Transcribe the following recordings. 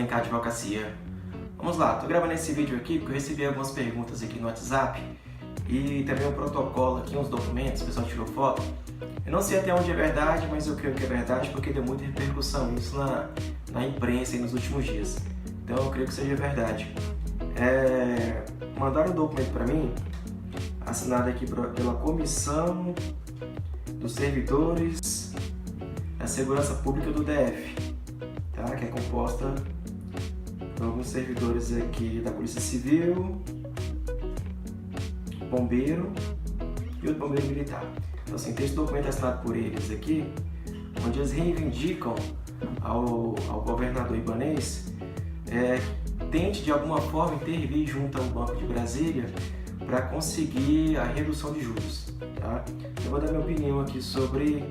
Alencar Advocacia. Vamos lá, estou gravando esse vídeo aqui porque eu recebi algumas perguntas aqui no WhatsApp e também um protocolo aqui, uns documentos, o pessoal tirou foto. Eu não sei até onde é verdade, mas eu creio que é verdade porque deu muita repercussão isso na imprensa nos últimos dias. Então eu creio que seja verdade. Mandaram um documento para mim, assinado aqui pela Comissão dos Servidores da Segurança Pública do DF, tá? Que é composta por alguns servidores aqui da Polícia Civil, Bombeiro e outro bombeiro militar. Então assim, tem esse documento assinado por eles aqui, onde eles reivindicam ao governador Ibanez tente de alguma forma intervir junto ao Banco de Brasília para conseguir a redução de juros, tá? Eu vou dar minha opinião aqui sobre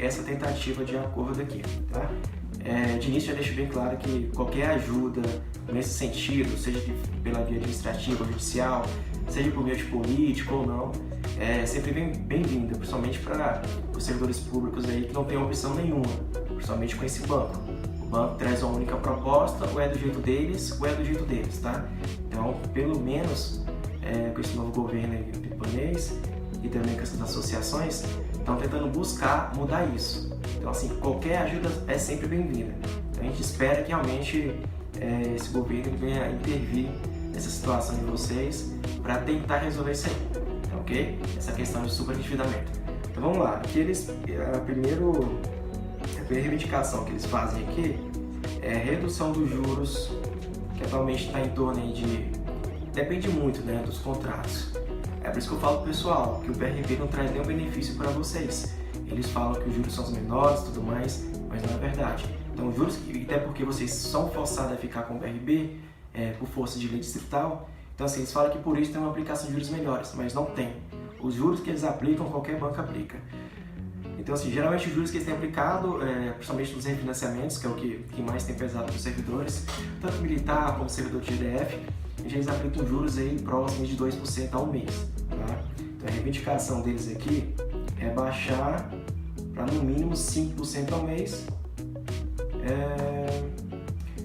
essa tentativa de acordo aqui, tá? De início já deixo bem claro que qualquer ajuda nesse sentido, seja pela via administrativa ou judicial, seja por meio de político ou não, é sempre bem-vinda, principalmente para os servidores públicos aí que não tem opção nenhuma, principalmente com esse banco. O banco traz uma única proposta, ou é do jeito deles, ou é do jeito deles, tá? Então, pelo menos, com esse novo governo ibanez e também com essas associações, estão tentando buscar mudar isso. Então, assim, qualquer ajuda é sempre bem-vinda. Então, a gente espera que realmente esse governo venha intervir nessa situação de vocês para tentar resolver isso aí, tá, ok? Essa questão de superendividamento. Então, vamos lá. Aqui a primeira reivindicação que eles fazem aqui é a redução dos juros, que atualmente está em torno aí de... Depende muito, né, dos contratos. É por isso que eu falo pro pessoal que o BRB não traz nenhum benefício para vocês. Eles falam que os juros são os menores e tudo mais, mas não é verdade. Então, os juros, até porque vocês são forçados a ficar com o BRB por força de lei distrital, então assim, eles falam que por isso tem uma aplicação de juros melhores, mas não tem. Os juros que eles aplicam, qualquer banco aplica. Então, assim, geralmente os juros que eles têm aplicado, principalmente nos refinanciamentos, que é o que mais tem pesado para os servidores, tanto militar como servidor de GDF, eles aplicam juros aí próximos de 2% ao mês, tá? Então, a reivindicação deles aqui é baixar para no mínimo 5% ao mês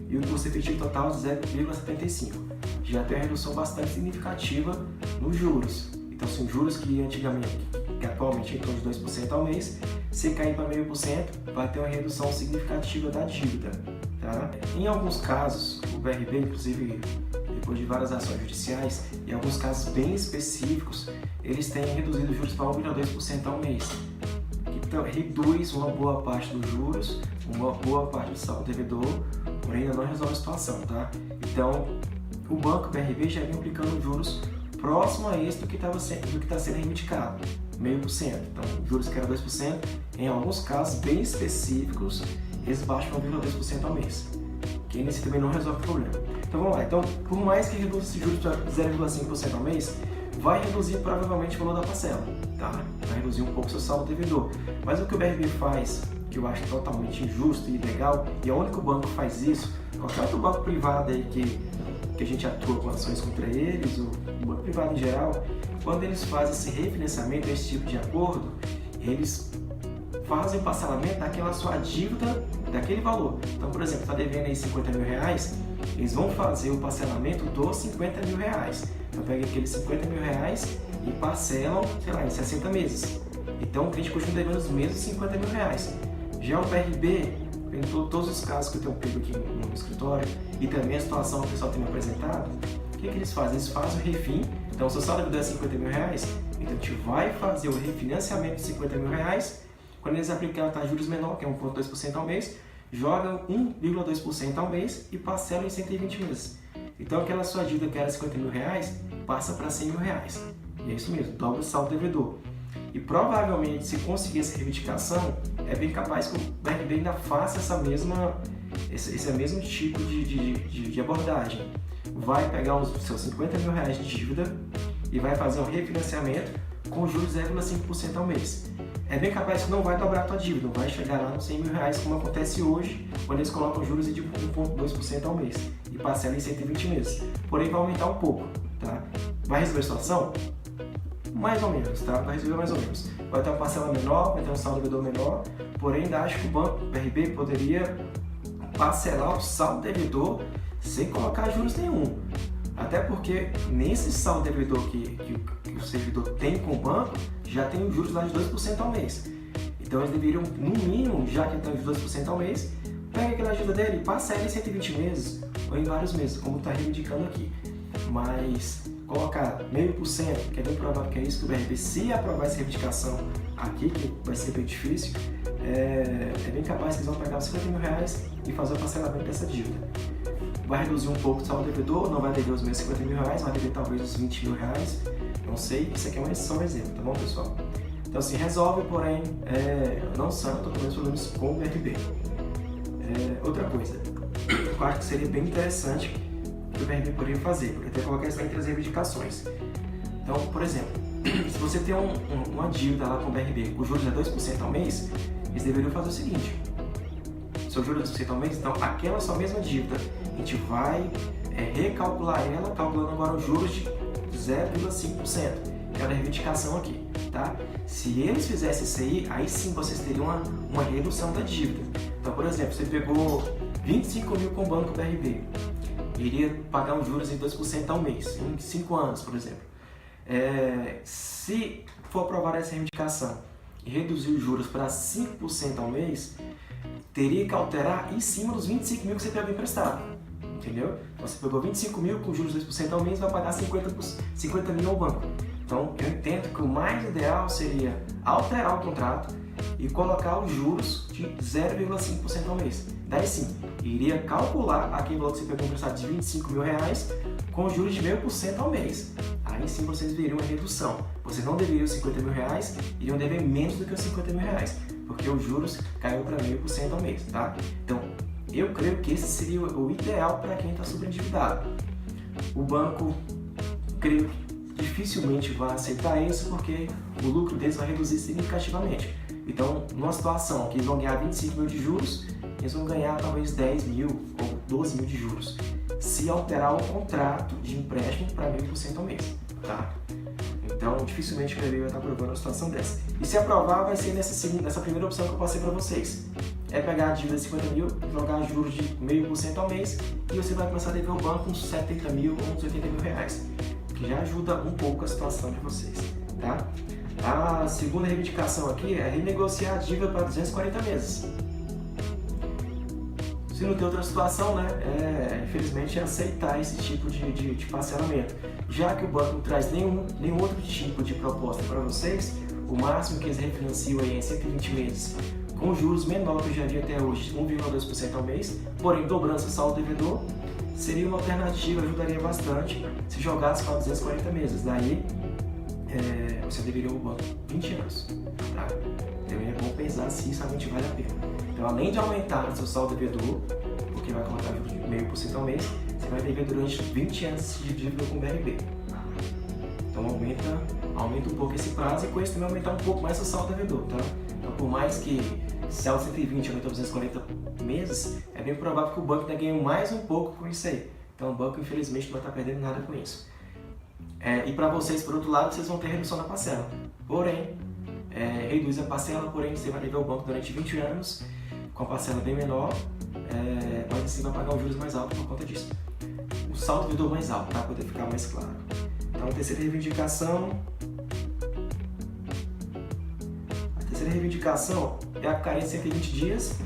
e o custo efetivo total de 0,75%. Já tem uma redução bastante significativa nos juros. Então, assim, juros que atualmente em torno de 2% ao mês, se cair para 0,5%, vai ter uma redução significativa da dívida, tá? Em alguns casos, o BRB, inclusive depois de várias ações judiciais, em alguns casos bem específicos, eles têm reduzido os juros para 1,2% ao mês. Então, reduz uma boa parte dos juros, uma boa parte do saldo devedor, porém ainda não resolve a situação, tá? Então, o banco BRB já vem aplicando juros próximo a esse do que está sendo reivindicado, 0,5%. Então, juros que era 2%, em alguns casos bem específicos, eles baixam 1,2% ao mês. Que nesse também não resolve o problema. Então vamos lá. Então, por mais que reduza esse juros para 0,5% ao mês, vai reduzir provavelmente o valor da parcela, tá? Vai reduzir um pouco o seu saldo devedor. Mas o que o BRB faz, que eu acho totalmente injusto e ilegal, e é o único banco que faz isso, qualquer outro banco privado aí que a gente atua com ações contra eles, ou o banco privado em geral, quando eles fazem esse refinanciamento, esse tipo de acordo, eles fazem o parcelamento daquela sua dívida, daquele valor. Então, por exemplo, está devendo aí 50 mil reais, eles vão fazer o parcelamento dos 50 mil reais. Então, pega aqueles 50 mil reais e parcelam, sei lá, em 60 meses. Então, o cliente continua devendo os mesmos 50 mil reais. Já o BRB, em todos os casos que eu tenho pego aqui no escritório, e também a situação que o pessoal tem me apresentado, o que eles fazem? Eles fazem o refim. Então, se o saldo devedor é 50 mil reais, então a gente vai fazer o refinanciamento de 50 mil reais. Quando eles aplicarem a taxa de juros menor, que é 1,2% ao mês, jogam 1,2% ao mês e parcelam em 120 meses. Então, aquela sua dívida que era 50 mil reais, passa para 100 mil reais. E é isso mesmo, dobra o saldo devedor. E provavelmente, se conseguir essa reivindicação, é bem capaz que o BRB ainda faça esse mesmo tipo de abordagem. Vai pegar os seus 50 mil reais de dívida e vai fazer um refinanciamento com juros de 0,5% ao mês. É bem capaz que não vai dobrar a tua dívida, não vai chegar lá nos 100 mil reais como acontece hoje, quando eles colocam juros de 1,2% ao mês e parcelam em 120 meses. Porém, vai aumentar um pouco, tá? Vai resolver a situação? Mais ou menos, tá? Vai resolver mais ou menos. Vai ter uma parcela menor, vai ter um saldo devedor menor, porém ainda acho que o banco BRB poderia parcelar o saldo devedor sem colocar juros nenhum. Até porque nesse saldo devedor que o servidor tem com o banco, já tem os juros lá de 2% ao mês. Então eles deveriam, no mínimo, já que tem os 2% ao mês, pega aquela ajuda dele e passa ela em 120 meses ou em vários meses, como está reivindicando aqui. Mas colocar 0,5%, que é bem provável que é isso que o BRB, se aprovar essa reivindicação aqui, que vai ser bem difícil, é bem capaz que eles vão pegar os R$50 mil e fazer o parcelamento dessa dívida. Vai reduzir um pouco o saldo devedor, não vai dever os mesmos R$50 mil, vai dever talvez os R$20 mil, não sei, isso aqui é só um exemplo, tá bom, pessoal? Então assim, resolve, porém, não são totalmente os problemas com o BRB. Outra coisa, eu acho que seria bem interessante que o BRB poderia fazer, porque até colocar isso entre as reivindicações. Então, por exemplo, se você tem uma dívida lá com o BRB, o juros é 2% ao mês, eles deveriam fazer o seguinte: seu juros é 2% ao mês, então aquela sua mesma dívida, a gente vai recalcular ela, calculando agora os juros de 0,5%, que é a reivindicação aqui, tá? Se eles fizessem isso aí sim vocês teriam uma redução da dívida. Então, por exemplo, você pegou 25 mil com o banco BRB, iria pagar os juros em 2% ao mês, em 5 anos, por exemplo. Se for aprovar essa reivindicação e reduzir os juros para 5% ao mês, teria que alterar em cima dos 25 mil que você pegou emprestado, entendeu? Então, você pegou 25 mil com juros de 2% ao mês, vai pagar 50 mil ao banco. Então, eu entendo que o mais ideal seria alterar o contrato e colocar os juros de 0,5% ao mês. Daí sim, iria calcular aquele valor que você pegou emprestado de R$25 mil com juros de 0,5% ao mês. Aí sim vocês veriam uma redução. Vocês não deveriam os R$50 mil, iriam dever menos do que os R$50 mil, porque os juros caiu para 0,5% ao mês, tá? Então, eu creio que esse seria o ideal para quem está sobreendividado. O banco, creio que dificilmente vai aceitar isso, porque o lucro deles vai reduzir significativamente. Então, numa situação que eles vão ganhar 25 mil de juros, eles vão ganhar talvez 10 mil ou 12 mil de juros, se alterar o contrato de empréstimo para 0,5% ao mês, tá? Então, dificilmente o BRB vai estar aprovando uma situação dessa. E se aprovar, vai ser nessa primeira opção que eu passei para vocês. É pegar a dívida de 50 mil, jogar juros de 0,5% ao mês e você vai começar a dever ao banco uns 70 mil ou uns 80 mil reais, que já ajuda um pouco a situação de vocês, tá? A segunda reivindicação aqui é renegociar a dívida para 240 meses. Se não tem outra situação, né, infelizmente é aceitar esse tipo de parcelamento. Já que o banco não traz nenhum outro tipo de proposta para vocês, o máximo que eles refinanciam aí é em 120 meses, com juros menor que eu já vi até hoje, 1,2% ao mês, porém dobrando seu saldo devedor, seria uma alternativa, ajudaria bastante se jogasse para 240 meses. Daí, você deveria o banco 20 anos, tá? Então é bom pensar se isso realmente vale a pena. Então, além de aumentar o seu saldo devedor, porque vai colocar juros de 0,5% ao mês, você vai dever durante 20 anos de dívida com o BRB. Então aumenta um pouco esse prazo e com isso também aumentar um pouco mais o saldo devedor, tá? Então, por mais que se é o 120 aumentou 240 meses, é bem provável que o banco ainda ganhe mais um pouco com isso aí. Então o banco, infelizmente, não vai estar perdendo nada com isso. E para vocês, por outro lado, vocês vão ter redução na parcela. Porém, reduz a parcela, porém você vai dever ao banco durante 20 anos, com a parcela bem menor, mas assim vai pagar os juros mais altos por conta disso. O saldo devedor mais alto, para poder ficar mais claro. Então, a terceira reivindicação é a carência de 120 dias.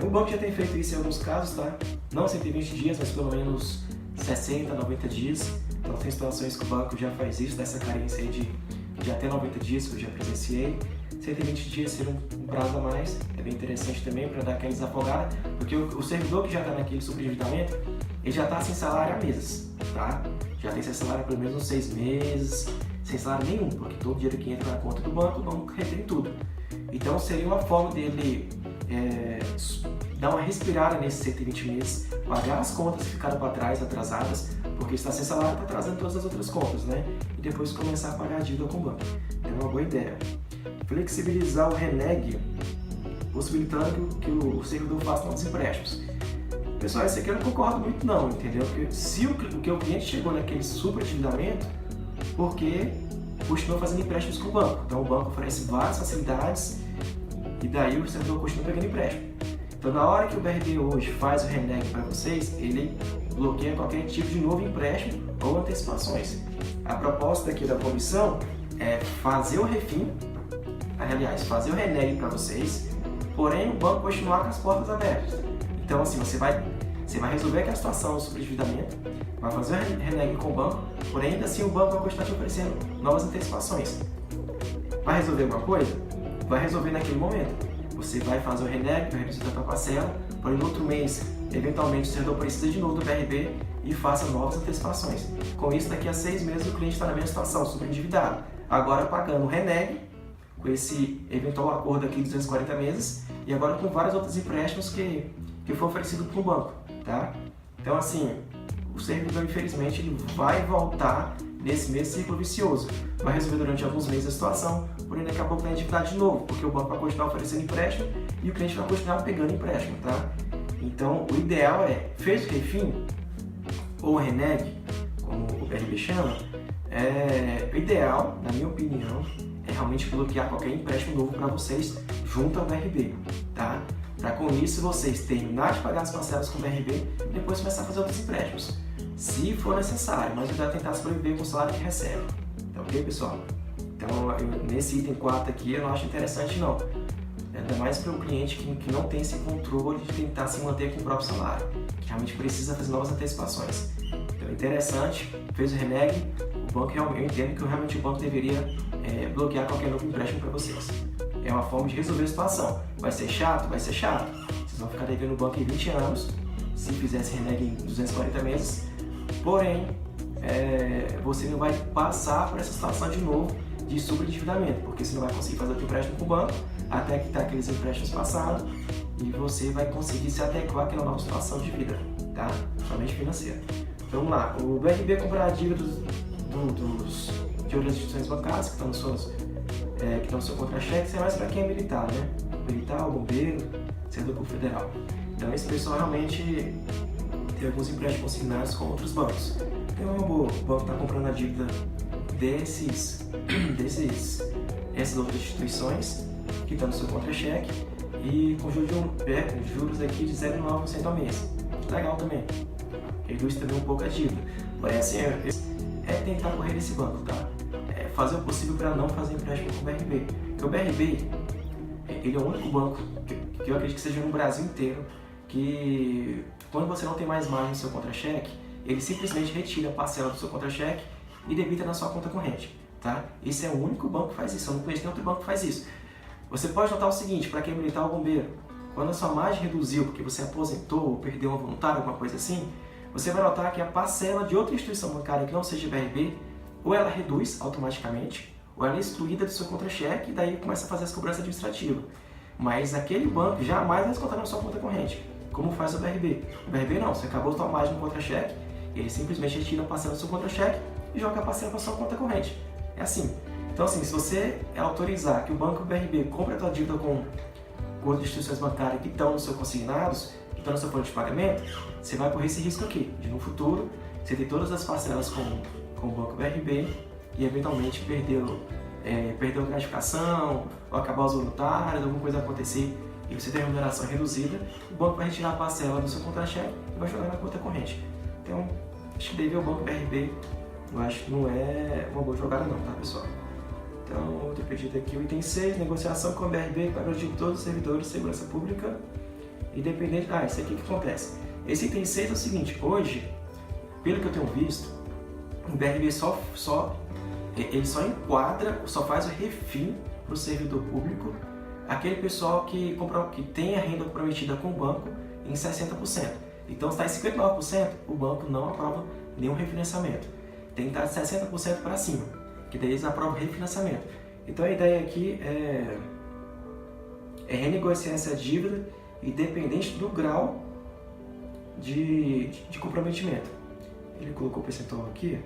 O banco já tem feito isso em alguns casos, tá? Não 120 dias, mas pelo menos 60, 90 dias. Então tem situações que o banco já faz isso, dessa carência aí de até 90 dias, que eu já presenciei. 120 dias ser um prazo a mais, é bem interessante também para dar aquela desafogada, porque o servidor que já está naquele sobreendividamento, ele já está sem salário há meses, tá? Já tem sem salário há pelo menos uns 6 meses, sem salário nenhum, porque todo dinheiro que entra na conta do banco, o banco retém tudo. Então seria uma forma dele dar uma respirada nesses 120 meses, pagar as contas que ficaram para trás, atrasadas, porque está sem salário, está atrasando todas as outras contas, né? E depois começar a pagar a dívida com o banco. É uma boa ideia. Flexibilizar o reneg, possibilitando que o servidor faça novos empréstimos. Pessoal, isso aqui eu não concordo muito não, entendeu? Porque se o cliente chegou naquele superendividamento, porque continua fazendo empréstimos com o banco. Então o banco oferece várias facilidades e daí o servidor continua pegando empréstimo. Então, na hora que o BRB hoje faz o reneg para vocês, ele bloqueia qualquer tipo de novo empréstimo ou antecipações. A proposta aqui da comissão é fazer o refim, aliás, fazer o reneg para vocês, porém o banco continuar com as portas abertas. Então, assim, você vai resolver aquela situação do sobreendividamento, vai fazer o reneg com o banco, porém ainda assim o banco vai continuar te oferecendo novas antecipações. Vai resolver alguma coisa? Vai resolver naquele momento. Você vai fazer o reneg, vai reduzir a tua parcela, porém no outro mês, eventualmente, o servidor precisa de novo do BRB e faça novas antecipações. Com isso, daqui a 6 meses o cliente está na mesma situação, sobreendividado. Agora pagando o reneg, com esse eventual acordo aqui de 240 meses, e agora com vários outros empréstimos que foi oferecido para o banco, tá? Então, assim, o servidor, infelizmente, ele vai voltar nesse mesmo ciclo vicioso. Vai resolver durante alguns meses a situação, porém daqui a pouco vai endividar de novo, porque o banco vai continuar oferecendo empréstimo e o cliente vai continuar pegando empréstimo, tá? Então, o ideal é, fez o refim, ou reneg, como o BRB chama, o ideal, na minha opinião, é realmente bloquear qualquer empréstimo novo para vocês junto ao BRB, tá? Para com isso vocês terminar de pagar as parcelas com o BRB e depois começar a fazer outros empréstimos, se for necessário, mas já tentar sobreviver com o salário que recebe, tá ok, pessoal? Então, nesse item 4 aqui eu não acho interessante não, ainda mais para o cliente que não tem esse controle de tentar se manter com o próprio salário, que realmente precisa fazer novas antecipações. Então, interessante, fez o reneg, o banco, eu entendo que realmente o banco deveria bloquear qualquer novo empréstimo para vocês. É uma forma de resolver a situação. Vai ser chato? Vai ser chato. Vocês vão ficar devendo o banco em 20 anos, se fizesse reneg em 240 meses, porém, você não vai passar por essa situação de novo de sobreendividamento, porque você não vai conseguir fazer outro empréstimo com o banco até quitar aqueles empréstimos passados e você vai conseguir se adequar àquela nova situação de vida, tá? Somente financeira. Então, vamos lá. O BRB comprar dívidas de outras instituições bancárias que estão no seu contra-cheque, isso é mais para quem é militar, né? Militar, bombeiro, servidor público federal. Então, esse pessoal realmente tem alguns empréstimos consignados com outros bancos. Então, é uma boa. O banco está comprando a dívida essas outras instituições que estão no seu contra-cheque e com juros aqui de 0,9% ao mês. Legal também. Reduz também um pouco a dívida. Porém, assim, tentar correr desse banco, tá? Fazer o possível para não fazer empréstimo com o BRB. Porque o BRB, ele é o único banco que eu acredito que seja no Brasil inteiro que, quando você não tem mais margem no seu contra-cheque, ele simplesmente retira a parcela do seu contra-cheque e debita na sua conta corrente, tá? Esse é o único banco que faz isso, eu não conheço nenhum outro banco que faz isso. Você pode notar o seguinte, para quem é militar ou bombeiro, quando a sua margem reduziu porque você aposentou ou perdeu uma voluntária, alguma coisa assim, você vai notar que a parcela de outra instituição bancária que não seja BRB, ou ela reduz automaticamente, ou ela é excluída do seu contra-cheque e daí começa a fazer as cobranças administrativas. Mas aquele banco jamais vai descontar na sua conta corrente, como faz o BRB. O BRB não, você acabou de tomar margem no contra-cheque, ele simplesmente retira a parcela do seu contra-cheque e joga a parcela para a sua conta corrente. É assim. Então, assim, se você autorizar que o banco BRB compre a tua dívida com outras instituições bancárias que estão nos seus consignados, que estão no seu plano de pagamento, você vai correr esse risco aqui, de no futuro você ter todas as parcelas com o banco BRB e eventualmente perder a gratificação, ou acabar os voluntários, alguma coisa acontecer e você ter a remuneração reduzida, o banco vai retirar a parcela do seu contra-cheque e vai jogar na conta corrente. Então, acho que dever ao banco BRB, eu acho que não é uma boa jogada não, tá, pessoal? Então, outro pedido aqui, o item 6, negociação com o BRB para o de todos os servidores de segurança pública, independente... isso aqui que acontece. Esse item 6 é o seguinte, hoje, pelo que eu tenho visto, o BRB ele só enquadra, só faz o refim para o servidor público, aquele pessoal que tem a renda comprometida com o banco em 60%. Então, se está em 59%, o banco não aprova nenhum refinanciamento. Tem que estar de 60% para cima, que daí eles aprovam refinanciamento. Então, a ideia aqui é renegociar essa dívida independente do grau de comprometimento. Ele colocou o percentual aqui,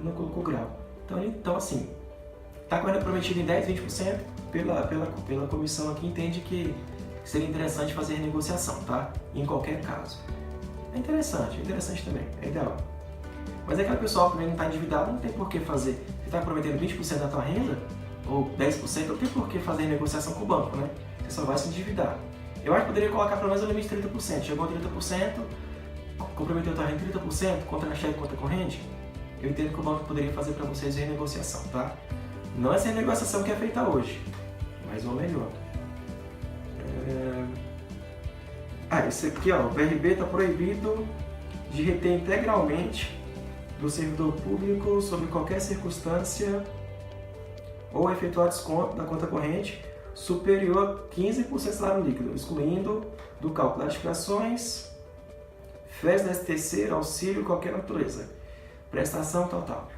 não colocou grau. Então assim, está com a renda comprometida em 10, 20%, pela comissão aqui entende que seria interessante fazer renegociação, tá? Em qualquer caso. É interessante também, é ideal. Mas aquela pessoa que também não está endividado, não tem por que fazer. Você está prometendo 20% da tua renda, ou 10%, não tem por que fazer negociação com o banco, né? Você pessoal vai se endividar. Eu acho que poderia colocar pelo menos o limite de 30%. Chegou a 30%, comprometeu o terreno 30%, contra cheque, conta corrente, eu entendo que o banco poderia fazer para vocês renegociação, tá? Não essa renegociação que é feita hoje, mas uma melhor. Esse aqui, ó, o BRB está proibido de reter integralmente do servidor público sob qualquer circunstância ou efetuar desconto da conta corrente superior a 15% do salário líquido, excluindo do cálculo das gratificações, férias da STC, auxílio, qualquer natureza, prestação, tal.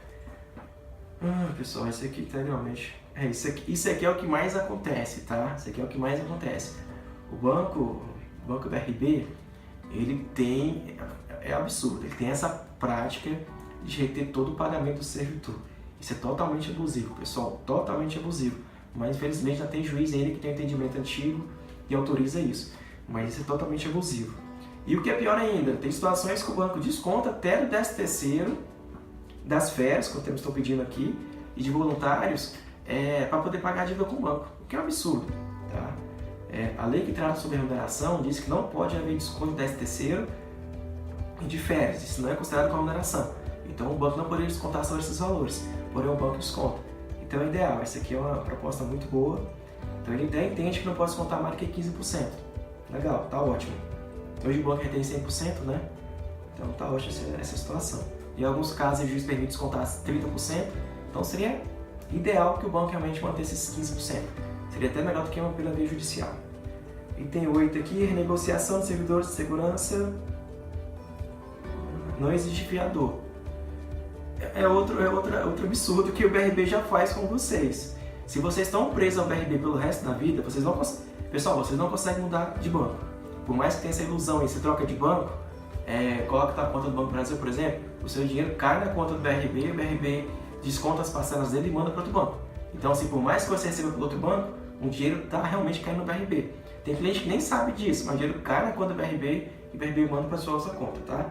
Pessoal, isso aqui integralmente... Isso aqui é o que mais acontece, tá? Isso aqui é o que mais acontece. O banco BRB, ele tem... É absurdo, ele tem essa prática de reter todo o pagamento do servidor. Isso é totalmente abusivo, pessoal, totalmente abusivo. Mas infelizmente já tem juiz ainda que tem um entendimento antigo e autoriza isso. Mas isso é totalmente abusivo. E o que é pior ainda, tem situações que o banco desconta até do 13º, das férias, que eu estou pedindo aqui, e de voluntários, para poder pagar a dívida com o banco, o que é um absurdo. Tá? A lei que trata sobre remuneração diz que não pode haver desconto do 13º e de férias, isso não é considerado como remuneração. Então o banco não poderia descontar sobre esses valores, porém o banco desconta. Então é ideal, essa aqui é uma proposta muito boa. Então ele até entende que não pode descontar mais do que 15%. Legal, tá ótimo. Hoje o banco retém 100%, né? Então tá ótima essa situação. Em alguns casos o juiz permite descontar 30%, então seria ideal que o banco realmente mantesse esses 15%. Seria até melhor do que uma pela via judicial. Item 8 aqui, renegociação de servidores de segurança não exige fiador. É outro absurdo que o BRB já faz com vocês. Se vocês estão presos ao BRB pelo resto da vida, vocês não conseguem mudar de banco. Por mais que tenha essa ilusão aí, você troca de banco, coloca na conta do Banco do Brasil, por exemplo, o seu dinheiro cai na conta do BRB, o BRB desconta as parcelas dele e manda para outro banco. Então, assim, por mais que você receba pelo outro banco, o dinheiro está realmente caindo no BRB. Tem cliente que nem sabe disso, mas o dinheiro cai na conta do BRB e o BRB manda para a sua conta, tá?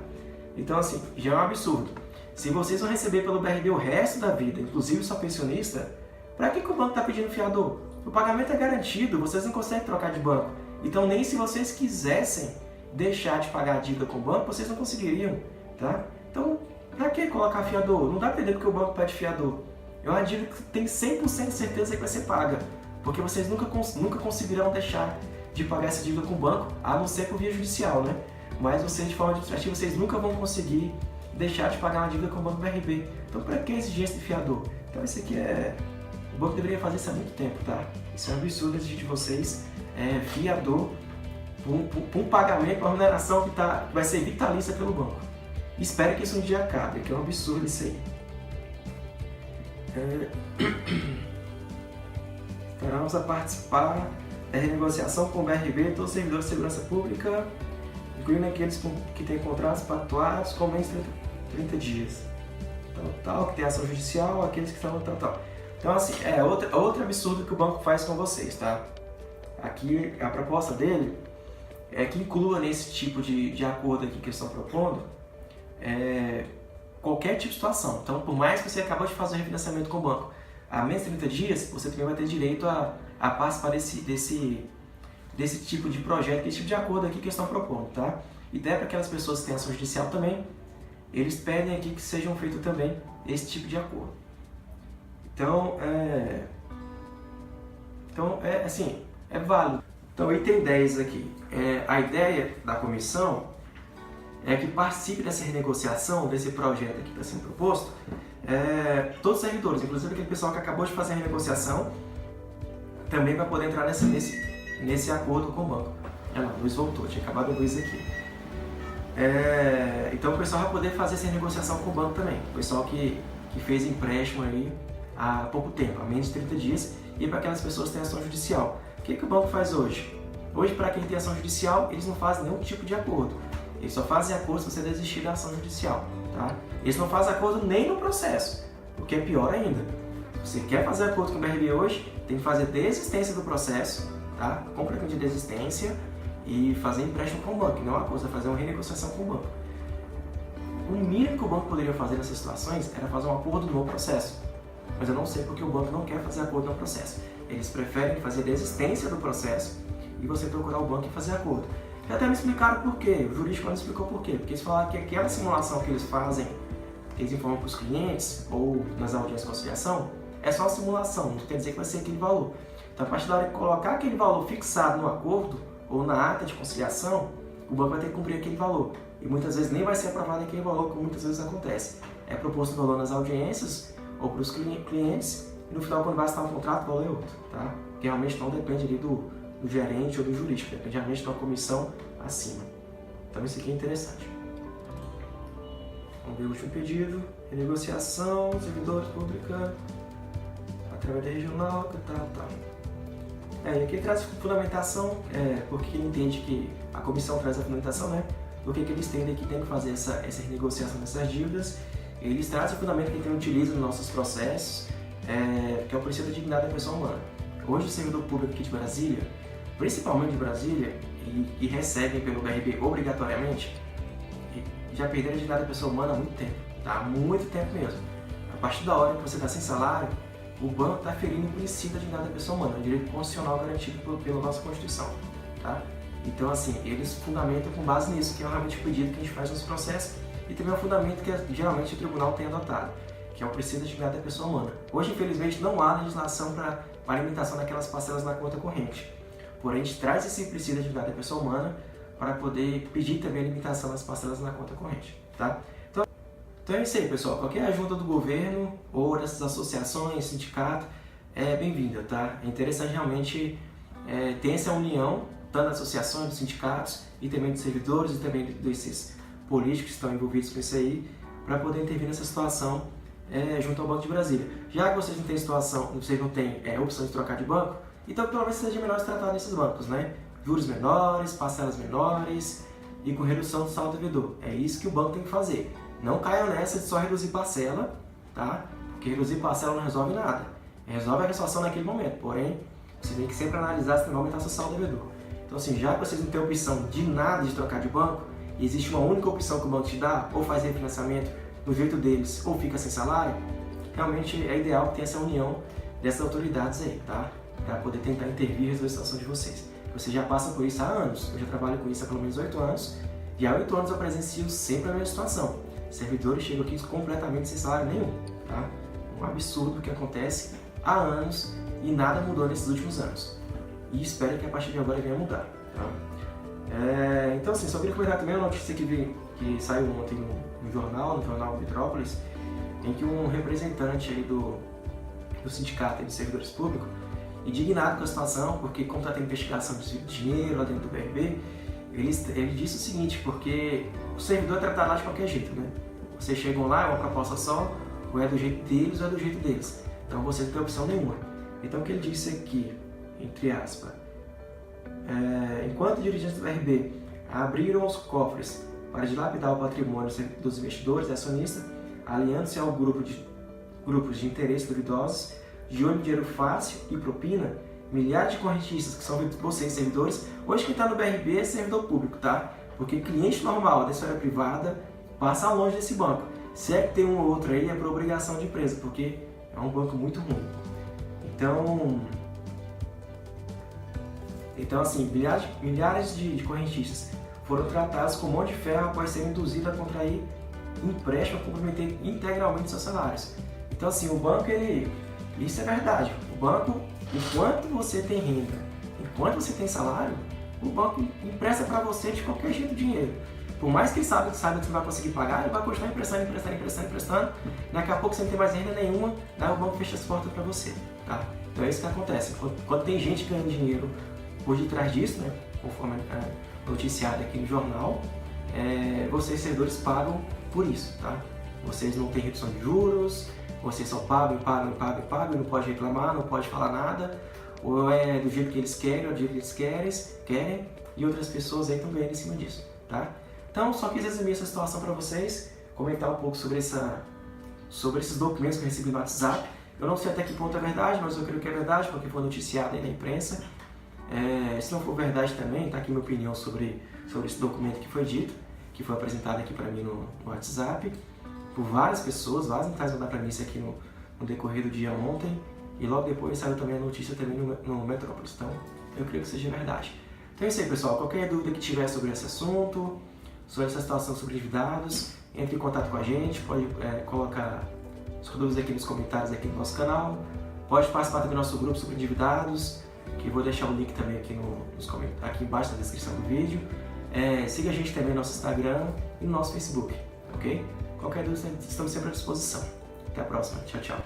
Então, assim, já é um absurdo. Se vocês vão receber pelo BRB o resto da vida, inclusive só pensionista, para que o banco está pedindo fiador? O pagamento é garantido, vocês não conseguem trocar de banco. Então, nem se vocês quisessem deixar de pagar a dívida com o banco, vocês não conseguiriam, tá? Então, para que colocar fiador? Não dá para entender porque o banco pede fiador. É uma dívida que tem 100% de certeza que vai ser paga, porque vocês nunca conseguirão deixar de pagar essa dívida com o banco, a não ser por via judicial, né? Mas vocês, de forma administrativa, vocês nunca vão conseguir deixar de pagar uma dívida com o Banco BRB. Então, para que exigência de fiador? Então, isso aqui o banco deveria fazer isso há muito tempo, tá? Isso é um absurdo exigir de vocês fiador por um pagamento, uma remuneração que vai ser vitalícia pelo banco. Espero que isso um dia acabe, que é um absurdo isso aí. Estaremos a participar da renegociação com o BRB, todos os servidores de segurança pública, incluindo aqueles que têm contratos pactuados com menos de 30 dias. Tal, que tem ação judicial, aqueles que estão tal. Então, assim, outro absurdo que o banco faz com vocês, tá? Aqui, a proposta dele é que inclua nesse tipo de acordo aqui que eles estão propondo qualquer tipo de situação. Então, por mais que você acabou de fazer um refinanciamento com o banco há menos de 30 dias, você também vai ter direito a participar desse tipo de projeto, desse tipo de acordo aqui que eles estão propondo, tá? E até para aquelas pessoas que têm ação judicial também, eles pedem aqui que sejam feito também esse tipo de acordo. Então, assim, é válido. Então, item 10 aqui. A ideia da comissão é que participe dessa renegociação, desse projeto aqui que está sendo proposto, todos os servidores, inclusive aquele pessoal que acabou de fazer a renegociação, também vai poder entrar nesse acordo com o banco. Olha lá, a luz voltou, tinha acabado a luz aqui. Então o pessoal vai poder fazer essa negociação com o banco também. O pessoal que fez empréstimo aí há pouco tempo, há menos de 30 dias, e para aquelas pessoas que têm ação judicial. O que o banco faz hoje? Hoje, para quem tem ação judicial, eles não fazem nenhum tipo de acordo. Eles só fazem acordo se você desistir da ação judicial, tá? Eles não fazem acordo nem no processo, o que é pior ainda. Se você quer fazer acordo com o BRB hoje, tem que fazer desistência do processo, tá? Completamente de desistência e fazer empréstimo com o banco, não é uma coisa, fazer uma renegociação com o banco. O mínimo que o banco poderia fazer nessas situações era fazer um acordo no processo, mas eu não sei porque o banco não quer fazer acordo no processo. Eles preferem fazer a desistência do processo e você procurar o banco e fazer acordo. Já até me explicaram por quê, o jurídico não explicou por quê, porque eles falaram que aquela simulação que eles fazem, que eles informam para os clientes ou nas audiências de conciliação, é só uma simulação, não quer dizer que vai ser aquele valor. Então, a partir da hora de colocar aquele valor fixado no acordo ou na ata de conciliação, o banco vai ter que cumprir aquele valor. E muitas vezes nem vai ser aprovado aquele valor, como muitas vezes acontece. É proposto o valor nas audiências ou para os clientes, e no final, quando vai assinar um contrato, o valor é outro. Tá? Porque realmente não depende ali do gerente ou do jurídico, depende realmente de uma comissão acima. Então isso aqui é interessante. Vamos ver o último pedido. Renegociação, servidores pública, através da regional, tal. E aqui ele traz fundamentação, porque ele entende que a comissão traz a fundamentação, né? Do que eles entendem que tem que fazer essa renegociação dessas dívidas. Eles trazem o fundamento que a gente utiliza nos nossos processos, que é o princípio da dignidade da pessoa humana. Hoje o servidor público aqui de Brasília, principalmente de Brasília, e recebem pelo BRB obrigatoriamente, já perderam a dignidade da pessoa humana há muito tempo, tá? Há muito tempo mesmo. A partir da hora que você está sem salário, o banco está ferindo o princípio da dignidade da pessoa humana, o direito constitucional garantido pela nossa Constituição, tá? Então, assim, eles fundamentam com base nisso, que é realmente o pedido que a gente faz nos processos, e também é um fundamento que geralmente o tribunal tem adotado, que é o princípio da dignidade da pessoa humana. Hoje, infelizmente, não há legislação para limitação daquelas parcelas na conta corrente. Porém, a gente traz esse princípio da dignidade da pessoa humana para poder pedir também a limitação das parcelas na conta corrente, tá? Então é isso aí, pessoal. Qualquer ajuda do governo ou dessas associações, sindicato, é bem-vinda, tá? É interessante realmente ter essa união, tanto das associações, dos sindicatos e também dos servidores e também desses políticos que estão envolvidos com isso aí, para poder intervir nessa situação junto ao Banco de Brasília. Já que vocês não têm vocês não têm opção de trocar de banco, então pelo menos seja melhor se tratar nesses bancos, né? Juros menores, parcelas menores e com redução do saldo devedor. É isso que o banco tem que fazer. Não caiam nessa de só reduzir parcela, tá? Porque reduzir parcela não resolve nada. Resolve a resolução naquele momento, porém, você tem que sempre analisar se não vai aumentar seu saldo devedor. Então assim, já que vocês não têm opção de nada de trocar de banco, e existe uma única opção que o banco te dá, ou faz refinanciamento do jeito deles, ou fica sem salário, realmente é ideal que tenha essa união dessas autoridades aí, tá? Para poder tentar intervir e resolver a situação de vocês. Vocês já passam por isso há anos, eu já trabalho com isso há pelo menos 8 anos, e há 8 anos eu presencio sempre a mesma situação. Servidores chegam aqui completamente sem salário nenhum, tá? Um absurdo que acontece há anos e nada mudou nesses últimos anos. E espero que a partir de agora venha mudar, tá? Então assim, só queria comentar também uma notícia que saiu ontem no jornal Metrópolis, em que um representante aí do sindicato de servidores públicos, indignado com a situação, porque como está tendo investigação de dinheiro lá dentro do BRB, ele disse o seguinte, porque o servidor é tratado lá de qualquer jeito, né? Vocês chegam lá, é uma proposta só, ou é do jeito deles ou é do jeito deles. Então você não tem opção nenhuma. Então o que ele disse aqui, entre aspas, enquanto dirigentes do BRB abriram os cofres para dilapidar o patrimônio dos investidores e acionistas, aliando-se ao grupos de interesse duvidosos, de olho em dinheiro fácil e propina, milhares de correntistas, que são vocês, servidores, hoje quem está no BRB é servidor público, tá? Porque cliente normal da esfera privada passa longe desse banco. Se é que tem um ou outro aí, é por obrigação de empresa, porque é um banco muito ruim. Então assim, milhares de correntistas foram tratados com mão de ferro após serem induzidos a contrair empréstimo a comprometer integralmente seus salários. Então assim, o banco, isso é verdade. O banco, enquanto você tem renda, enquanto você tem salário, o banco empresta para você de qualquer jeito dinheiro. Por mais que ele saiba que você não vai conseguir pagar, ele vai continuar emprestando. Daqui a pouco você não tem mais renda nenhuma, daí o banco fecha as portas para você, tá? Então é isso que acontece. Quando tem gente ganhando dinheiro por detrás disso, né, conforme noticiado aqui no jornal, vocês servidores pagam por isso, tá? Vocês não têm redução de juros, vocês só pagam, e não pode reclamar, não pode falar nada, ou é do jeito que eles querem, ou do jeito que eles querem, e outras pessoas aí estão ganhando em cima disso, tá? Então, só quis resumir essa situação para vocês, comentar um pouco sobre esses documentos que eu recebi no WhatsApp. Eu não sei até que ponto é verdade, mas eu creio que é verdade, porque foi noticiado aí na imprensa. Se não for verdade também, tá aqui minha opinião sobre esse documento que foi dito, que foi apresentado aqui para mim no WhatsApp, por várias pessoas, várias mensagens mandaram para mim isso aqui no decorrer do dia ontem, e logo depois saiu também a notícia também no Metrópolis. Então, eu creio que seja verdade. Então é isso aí, pessoal. Qualquer dúvida que tiver sobre esse assunto, sobre essa situação sobre endividados, entre em contato com a gente, pode colocar suas dúvidas aqui nos comentários aqui no nosso canal, pode participar também do nosso grupo sobre endividados, que eu vou deixar o link também aqui, aqui embaixo na descrição do vídeo. Siga a gente também no nosso Instagram e no nosso Facebook, ok? Qualquer dúvida, estamos sempre à disposição. Até a próxima. Tchau, tchau.